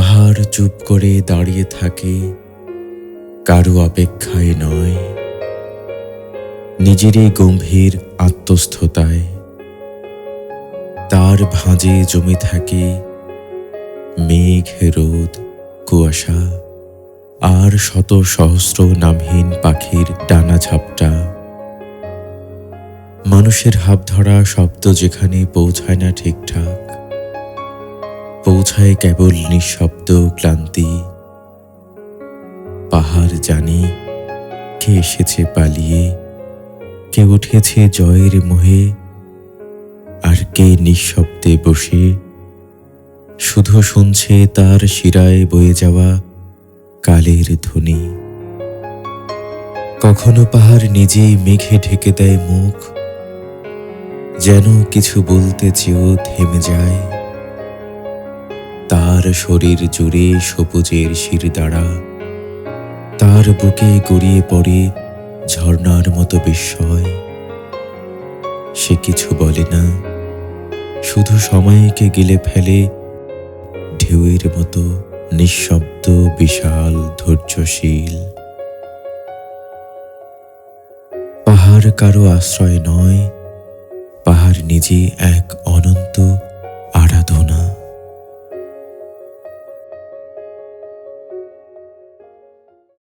পাহাড় চুপ করে দাঁড়িয়ে থাকে, কারো অপেক্ষায় নয়, নিজেরই গম্ভীর আত্মস্থতায়। তার ভাঁজে জমে থাকে মেঘ, রোদ, কুয়াশা আর শত সহস্র নামহীন পাখির ডানা ঝাপটা। মানুষের হাঁপ ধরা শব্দ যেখানে পৌঁছায় না ঠিকঠাক, পৌঁছায় কেবল নিঃশব্দ ক্লান্তি। পাহাড় জানে কে এসেছে পালিয়ে, কে উঠেছে জয়ের মোহে, আর কে নিঃশব্দে বসে শুধু শুনছে তার শিরায় বয়ে যাওয়া কালের ধ্বনি। কখনো পাহাড় নিজেই মেঘে ঢেকে দেয় মুখ, যেন কিছু বলতে চেয়েও থেমে যায়। তার শরীর জুড়ে সবুজের শিরদাঁড়া, তার বুকে গড়িয়ে পড়ে ঝর্ণার মতো বিস্ময়। সে কিছু বলে না, শুধু সময়কে গিলে ফেলে ঢেউয়ের মতো নিঃশব্দ, বিশাল, ধৈর্যশীল। পাহাড় কারো আশ্রয় নয়, পাহাড় নিজে এক অনন্ত